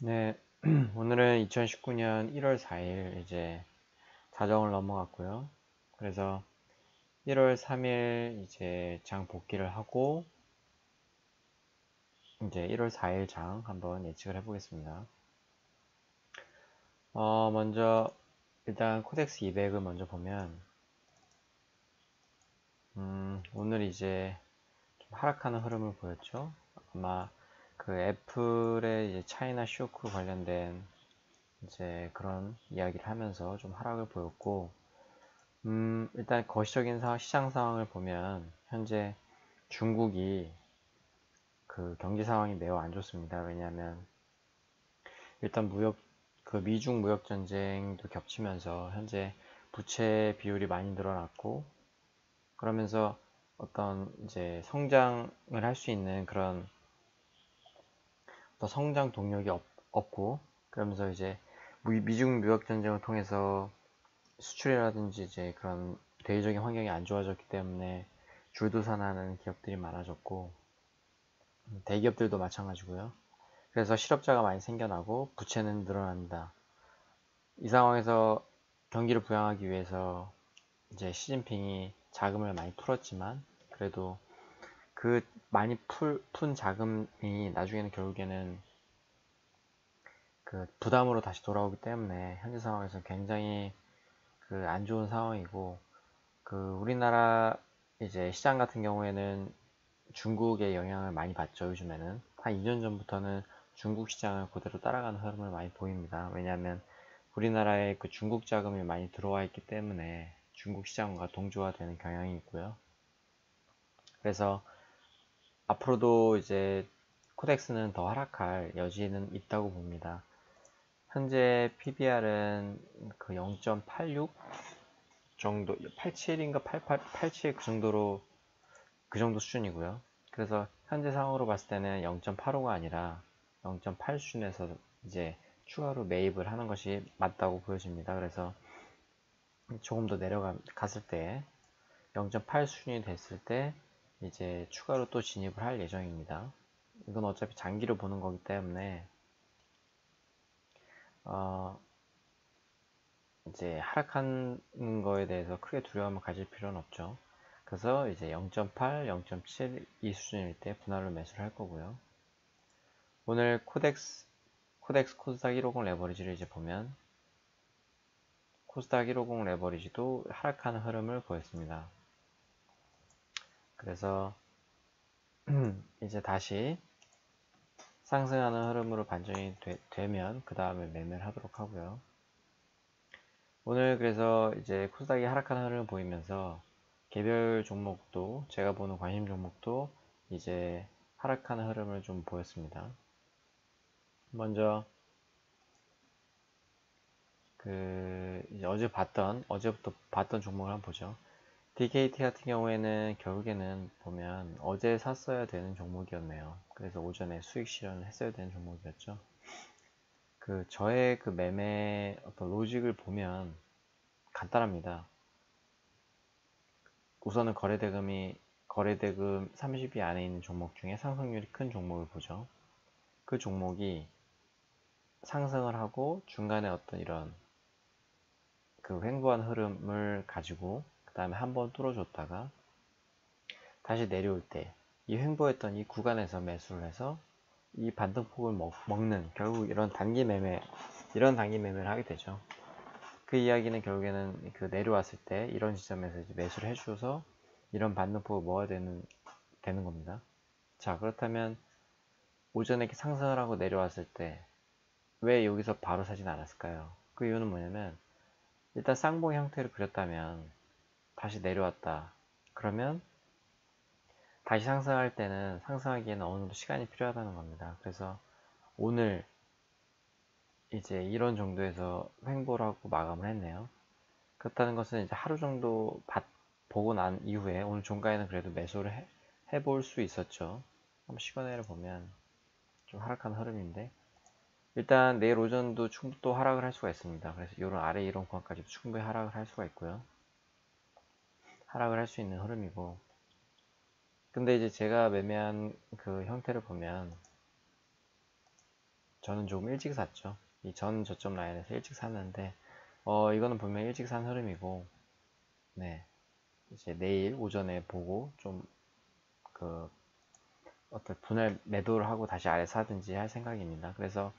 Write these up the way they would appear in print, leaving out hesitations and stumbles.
네, 오늘은 2019년 1월 4일 이제 자정을 넘어갔고요. 그래서 1월 3일 이제 장 복귀를 하고 이제 1월 4일 장 한번 예측을 해보겠습니다. 먼저 일단 코덱스 200을 먼저 보면 오늘 이제 좀 하락하는 흐름을 보였죠. 아마 그 애플의 이제 차이나 쇼크 관련된 이제 그런 이야기를 하면서 좀 하락을 보였고 일단 거시적인 시장 상황을 보면 현재 중국이 그 경제 상황이 매우 안 좋습니다. 왜냐하면 일단 그 미중 무역 전쟁도 겹치면서 현재 부채 비율이 많이 늘어났고 그러면서 어떤 이제 성장을 할 수 있는 그런 어떤 성장 동력이 없고 그러면서 이제 미중 무역 전쟁을 통해서 수출이라든지 이제 그런 대외적인 환경이 안 좋아졌기 때문에 줄도산하는 기업들이 많아졌고 대기업들도 마찬가지고요. 그래서 실업자가 많이 생겨나고 부채는 늘어난다. 이 상황에서 경기를 부양하기 위해서 이제 시진핑이 자금을 많이 풀었지만 그래도 그 많이 푼 자금이 나중에는 결국에는 그 부담으로 다시 돌아오기 때문에 현재 상황에서 굉장히 그 안 좋은 상황이고 그 우리나라 이제 시장 같은 경우에는 중국의 영향을 많이 받죠. 요즘에는 한 2년 전부터는 중국 시장을 그대로 따라가는 흐름을 많이 보입니다. 왜냐하면 우리나라에 그 중국 자금이 많이 들어와 있기 때문에 중국 시장과 동조화되는 경향이 있고요. 그래서 앞으로도 이제 코덱스는 더 하락할 여지는 있다고 봅니다. 현재 PBR은 그 0.86 정도, 87인가 87 그 정도로 그 정도 수준이고요. 그래서 현재 상황으로 봤을 때는 0.85가 아니라 0.8 수준에서 이제 추가로 매입을 하는 것이 맞다고 보여집니다. 그래서 조금 더 내려갔을 때 0.8 수준이 됐을 때 이제 추가로 또 진입을 할 예정입니다. 이건 어차피 장기로 보는 거기 때문에 어 이제 하락하는 거에 대해서 크게 두려움을 가질 필요는 없죠. 그래서 이제 0.8, 0.7 이 수준일 때 분할로 매수를 할 거고요. 오늘 코덱스 코스닥 150 레버리지를 이제 보면 코스닥 150 레버리지도 하락하는 흐름을 보였습니다. 그래서 이제 다시 상승하는 흐름으로 반전이 되면 그 다음에 매매를 하도록 하고요. 오늘 그래서 이제 코스닥이 하락하는 흐름을 보이면서 개별 종목도 제가 보는 관심 종목도 이제 하락하는 흐름을 좀 보였습니다. 먼저 그 이제 어제부터 봤던 종목을 한번 보죠. DKT 같은 경우에는 결국에는 보면 어제 샀어야 되는 종목이었네요. 그래서 오전에 수익 실현을 했어야 되는 종목이었죠. 그 저의 그 매매 어떤 로직을 보면 간단합니다. 우선은 거래대금 30위 안에 있는 종목 중에 상승률이 큰 종목을 보죠. 그 종목이 상승을 하고 중간에 어떤 이런 그 횡보한 흐름을 가지고 그 다음에 한번 뚫어줬다가 다시 내려올 때 이 횡보했던 이 구간에서 매수를 해서 이 반등폭을 먹는 결국 이런 단기 매매를 하게 되죠. 그 이야기는 결국에는 그 내려왔을 때 이런 지점에서 이제 매수를 해주셔서 이런 반등폭을 먹어야 되는 겁니다. 자, 그렇다면 오전에 이렇게 상승을 하고 내려왔을 때 왜 여기서 바로 사진 않았을까요? 그 이유는 뭐냐면 일단 쌍봉 형태를 그렸다면 다시 내려왔다. 그러면 다시 상승할 때는 상승하기에는 어느 정도 시간이 필요하다는 겁니다. 그래서 오늘 이제 이런 정도에서 횡보를 하고 마감을 했네요. 그렇다는 것은 이제 하루 정도 보고 난 이후에 오늘 종가에는 그래도 매수를 해볼 수 있었죠. 한번 시간외를 보면 좀 하락한 흐름인데 일단 내일 오전도 충분히 또 하락을 할 수가 있습니다. 그래서 이런 아래 이런 구간까지도 충분히 하락을 할 수가 있고요. 하락을 할 수 있는 흐름이고 근데 이제 제가 매매한 그 형태를 보면 저는 조금 일찍 샀죠. 이 전 저점 라인에서 일찍 샀는데 이거는 분명히 일찍 산 흐름이고, 네, 이제 내일 오전에 보고 좀 그 어떤 분할 매도를 하고 다시 아래 사든지 할 생각입니다. 그래서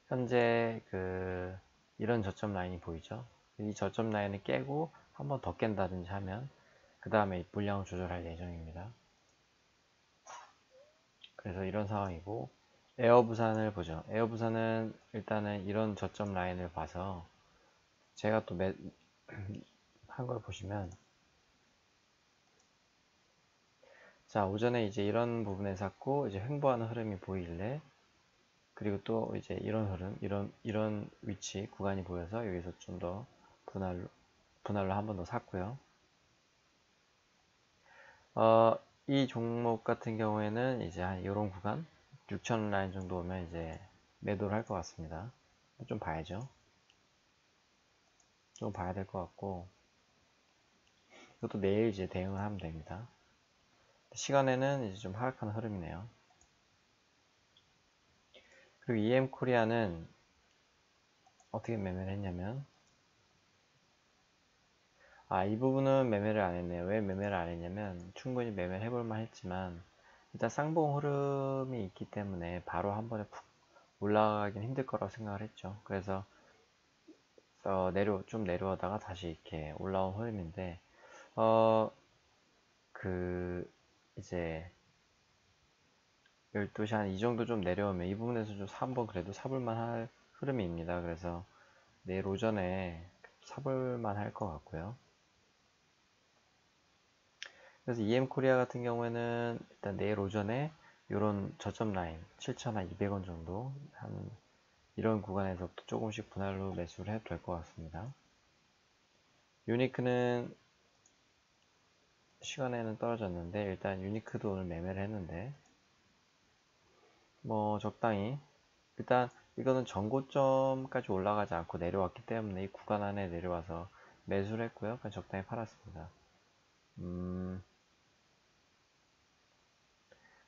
현재 이런 저점 라인이 보이죠? 이 저점 라인을 깨고 한 번 더 깬다든지 하면 그 다음에 물량을 조절할 예정입니다. 그래서 이런 상황이고, 에어부산을 보죠. 에어부산은 일단은 이런 저점 라인을 봐서 제가 또 한 걸 보시면, 자, 오전에 이제 이런 부분에 샀고 이제 횡보하는 흐름이 보이길래, 그리고 또 이제 이런 흐름, 이런 위치 구간이 보여서 여기서 좀 더 분할로 한 번 더 샀고요. 이 종목 같은 경우에는 이제 한 이런 구간 6천 라인 정도 오면 이제 매도를 할 것 같습니다. 좀 봐야죠. 좀 봐야 될 것 같고, 이것도 내일 이제 대응을 하면 됩니다. 시간에는 이제 좀 하락하는 흐름이네요. 그리고 EM 코리아는 어떻게 매매를 했냐면, 이 부분은 매매를 안 했네요. 왜 매매를 안 했냐면, 충분히 매매를 해볼만 했지만, 일단 쌍봉 흐름이 있기 때문에 바로 한 번에 푹 올라가긴 힘들 거라고 생각을 했죠. 그래서 좀 내려오다가 다시 이렇게 올라온 흐름인데, 어, 이제 12시 한 이 정도 좀 내려오면 이 부분에서 좀 한번 그래도 사볼만 할 흐름입니다. 그래서 내일 오전에 사볼만 할 것 같고요. 그래서 EM 코리아 같은 경우에는 일단 내일 오전에 이런 저점 라인 7,200원 정도 한 이런 구간에서부터 조금씩 분할로 매수를 해도 될 것 같습니다. 유니크는 시간에는 떨어졌는데 일단 유니크도 오늘 매매를 했는데 뭐 적당히 일단 이거는 전고점까지 올라가지 않고 내려왔기 때문에 이 구간 안에 내려와서 매수를 했고요. 그냥 적당히 팔았습니다.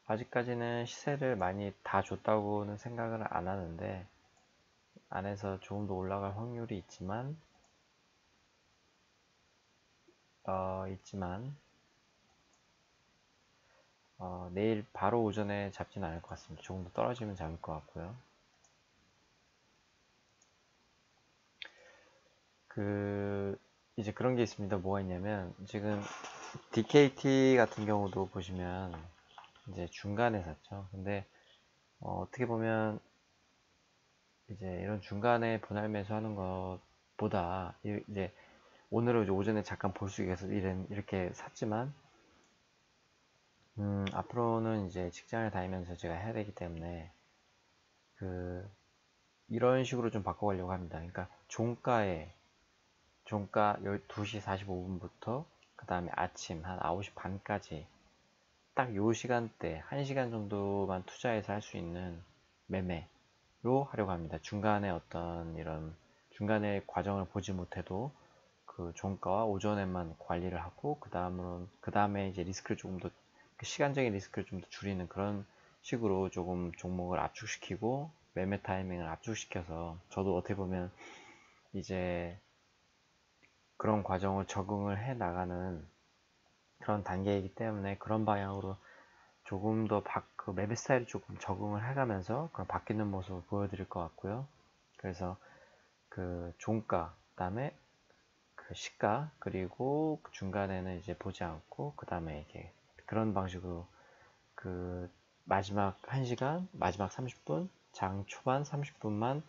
아직까지는 시세를 많이 다 줬다고는 생각을 안 하는데 안에서 조금 더 올라갈 확률이 있지만 있지만 내일 바로 오전에 잡지는 않을 것 같습니다. 조금 더 떨어지면 잡을 것 같고요. 이제 그런 게 있습니다. 뭐가 있냐면 지금 DKT 같은 경우도 보시면 이제 중간에 샀죠. 근데 어떻게 보면 이제 이런 중간에 분할 매수하는 것보다 이제 오늘은 이제 오전에 잠깐 볼 수 있어서 이렇게 샀지만 앞으로는 이제 직장을 다니면서 제가 해야 되기 때문에 이런 식으로 좀 바꿔가려고 합니다. 그러니까 종가 12시 45분부터 그 다음에 아침 한 9시 반까지 딱 요 시간대 1시간 정도만 투자해서 할 수 있는 매매로 하려고 합니다. 중간에 어떤 이런 중간에 과정을 보지 못해도 그 종가와 오전에만 관리를 하고 그 다음에 이제 리스크를 조금 더 시간적인 리스크를 좀 더 줄이는 그런 식으로 조금 종목을 압축시키고 매매 타이밍을 압축시켜서 저도 어떻게 보면 이제 그런 과정을 적응을 해 나가는 그런 단계이기 때문에 그런 방향으로 조금 더 그 매매 스타일을 조금 적응을 해가면서 그런 바뀌는 모습을 보여드릴 것 같고요. 그래서 그 종가, 그다음에 그 시가, 그리고 그 중간에는 이제 보지 않고 그 다음에 이게 그런 방식으로 그 마지막 1시간, 마지막 30분, 장 초반 30분만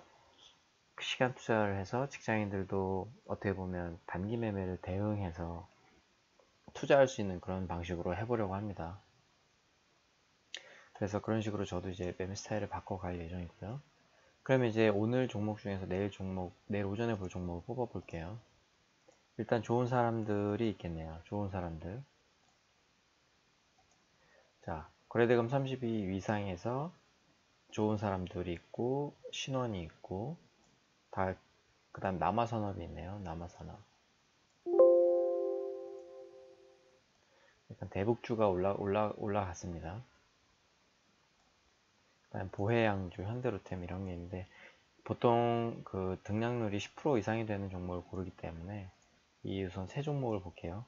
시간 투자를 해서 직장인들도 어떻게 보면 단기 매매를 대응해서 투자할 수 있는 그런 방식으로 해보려고 합니다. 그래서 그런 식으로 저도 이제 매매 스타일을 바꿔갈 예정이고요. 그러면 이제 오늘 종목 중에서 내일 오전에 볼 종목을 뽑아 볼게요. 일단 좋은 사람들이 있겠네요. 좋은 사람들. 자, 거래대금 32 위상에서 좋은 사람들이 있고, 신원이 있고, 그 다음 남아산업이 있네요. 남아산업. 일단 대북주가 올라갔습니다. 보해양주, 현대로템 이런 게 있는데 보통 그 등락률이 10% 이상이 되는 종목을 고르기 때문에 이 우선 세 종목을 볼게요.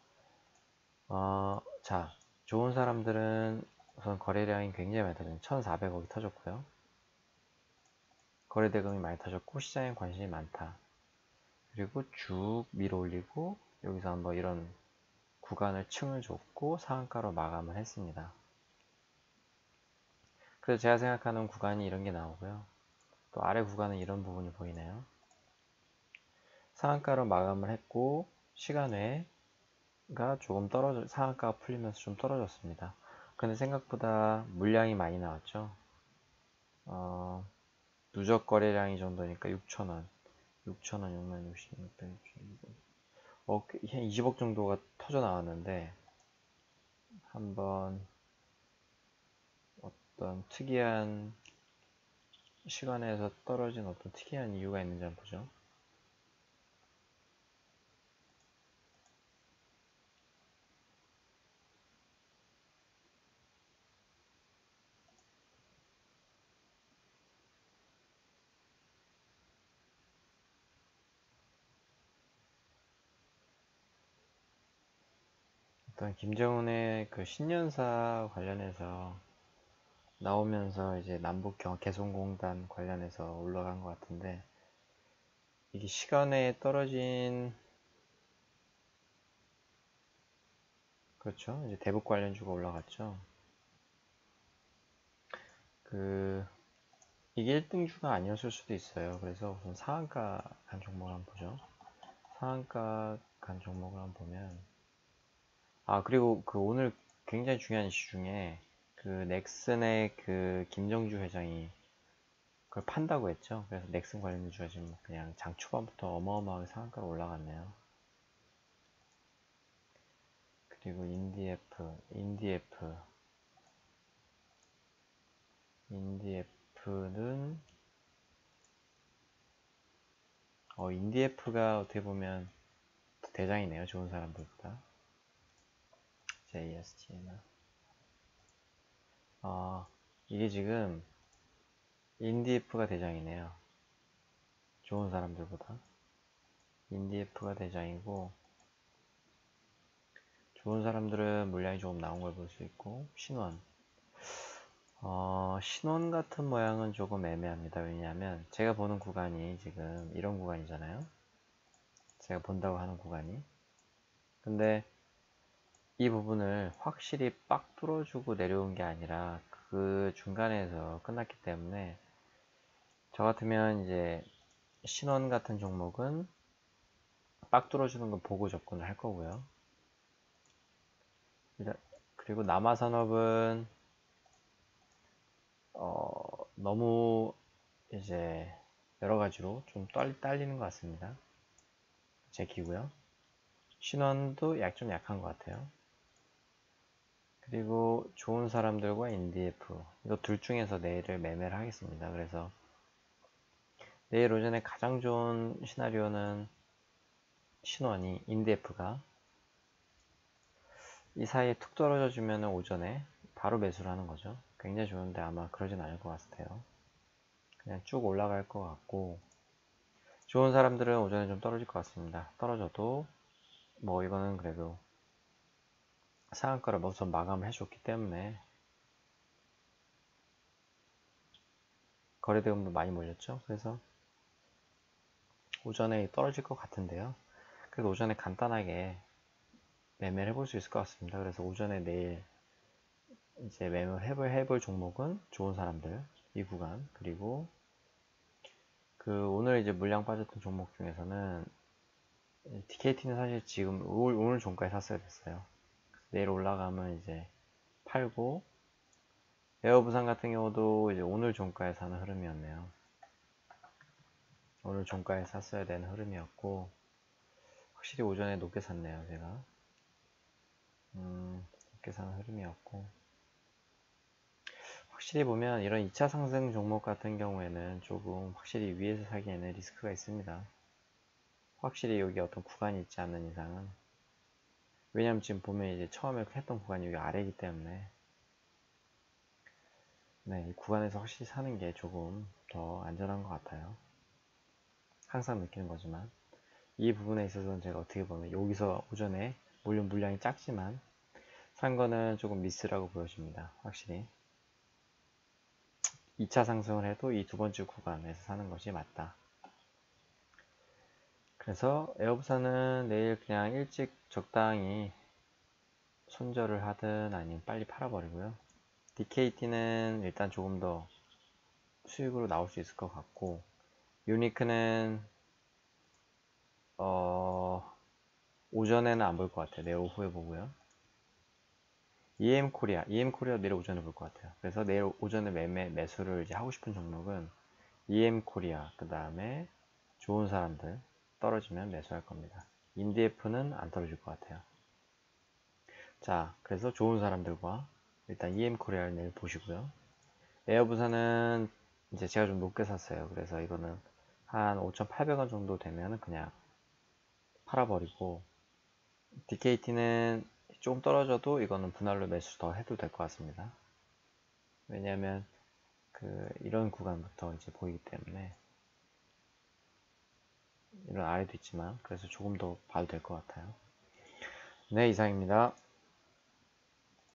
자, 좋은 사람들은 우선 거래량이 굉장히 많이 터졌어요. 1,400억이 터졌고요. 거래 대금이 많이 터졌고 시장에 관심이 많다. 그리고 쭉 밀어 올리고 여기서 한번 이런 구간을 층을 줬고 상한가로 마감을 했습니다. 그래서 제가 생각하는 구간이 이런 게 나오고요. 또 아래 구간은 이런 부분이 보이네요. 상한가로 마감을 했고 시간 외가 조금 상한가가 풀리면서 좀 떨어졌습니다. 근데 생각보다 물량이 많이 나왔죠. 누적 거래량이 정도니까 6,000원, 6,000원, 6만 60, 600, 600, 한 20억 정도가 터져 나왔는데 한번 어떤 특이한 시간에서 떨어진 어떤 특이한 이유가 있는지 한번 보죠. 일단 김정은의 그 신년사 관련해서 나오면서 이제 남북 개성공단 관련해서 올라간 것 같은데 이게 시간에 떨어진 그렇죠. 이제 대북 관련주가 올라갔죠. 이게 1등주가 아니었을 수도 있어요. 그래서 우선 상한가 간 종목을 한번 보죠. 상한가 간 종목을 한번 보면 그리고 그 오늘 굉장히 중요한 이슈 중에 그 넥슨의 그 김정주 회장이 그걸 판다고 했죠. 그래서 넥슨 관련주가 지금 그냥 장 초반부터 어마어마하게 상한가로 올라갔네요. 그리고 인디에프는 인디에프가 어떻게 보면 대장이네요. 좋은 사람들보다. JST는 이게 지금 인디에프가 대장이네요. 좋은 사람들보다. 인디에프가 대장이고 좋은 사람들은 물량이 조금 나온 걸 볼 수 있고 신원 같은 모양은 조금 애매합니다. 왜냐하면 제가 보는 구간이 지금 이런 구간이잖아요. 제가 본다고 하는 구간이. 근데 이 부분을 확실히 빡 뚫어주고 내려온 게 아니라 그 중간에서 끝났기 때문에 저 같으면 이제 신원 같은 종목은 빡 뚫어주는 거 보고 접근을 할 거고요. 그리고 남아산업은 너무 이제 여러 가지로 좀 딸리는 것 같습니다. 제 기고요. 신원도 좀 약한 것 같아요. 그리고 좋은 사람들과 인디에프 이거 둘 중에서 내일을 매매를 하겠습니다. 그래서 내일 오전에 가장 좋은 시나리오는 신원이 인디에프가 이 사이에 툭 떨어져 주면 오전에 바로 매수를 하는 거죠. 굉장히 좋은데 아마 그러진 않을 것 같아요. 그냥 쭉 올라갈 것 같고 좋은 사람들은 오전에 좀 떨어질 것 같습니다. 떨어져도 뭐 이거는 그래도 상한가를 우선 마감을 해줬기 때문에 거래대금도 많이 몰렸죠. 그래서 오전에 떨어질 것 같은데요. 그래서 오전에 간단하게 매매를 해볼 수 있을 것 같습니다. 그래서 오전에 내일 이제 매매를 해볼 종목은 좋은 사람들 이 구간 그리고 그 오늘 이제 물량 빠졌던 종목 중에서는 TKT는 사실 지금 오늘 종가에 샀어야 됐어요. 내일 올라가면 이제 팔고 에어부산 같은 경우도 이제 오늘 종가에 사는 흐름이었네요. 오늘 종가에 샀어야 되는 흐름이었고 확실히 오전에 높게 샀네요. 제가 높게 사는 흐름이었고 확실히 보면 이런 2차 상승 종목 같은 경우에는 조금 확실히 위에서 사기에는 리스크가 있습니다. 확실히 여기 어떤 구간이 있지 않는 이상은 왜냐면 지금 보면 이제 처음에 했던 구간이 여기 아래이기 때문에 네, 이 구간에서 확실히 사는 게 조금 더 안전한 것 같아요. 항상 느끼는 거지만 이 부분에 있어서는 제가 어떻게 보면 여기서 오전에 물론 물량이 작지만 산 거는 조금 미스라고 보여집니다. 확실히 2차 상승을 해도 이 두 번째 구간에서 사는 것이 맞다. 그래서 에어부산은 내일 그냥 일찍 적당히 손절을 하든 아니면 빨리 팔아버리고요. DKT는 일단 조금 더 수익으로 나올 수 있을 것 같고, 유니크는 오전에는 안 볼 것 같아요. 내일 오후에 보고요. EM코리아 내일 오전에 볼 것 같아요. 그래서 내일 오전에 매수를 이제 하고 싶은 종목은 EM코리아, 그 다음에 좋은 사람들 떨어지면 매수할 겁니다. 인디에프는 안 떨어질 것 같아요. 자, 그래서 좋은 사람들과 일단 EM코리아를 내일 보시고요. 에어부산은 이제 제가 좀 높게 샀어요. 그래서 이거는 한 5,800원 정도 되면 그냥 팔아버리고, DKT는 조금 떨어져도 이거는 분할로 매수 더 해도 될 것 같습니다. 왜냐하면 이런 구간부터 이제 보이기 때문에, 이런 아래도 있지만 그래서 조금 더 봐도 될 것 같아요. 네, 이상입니다.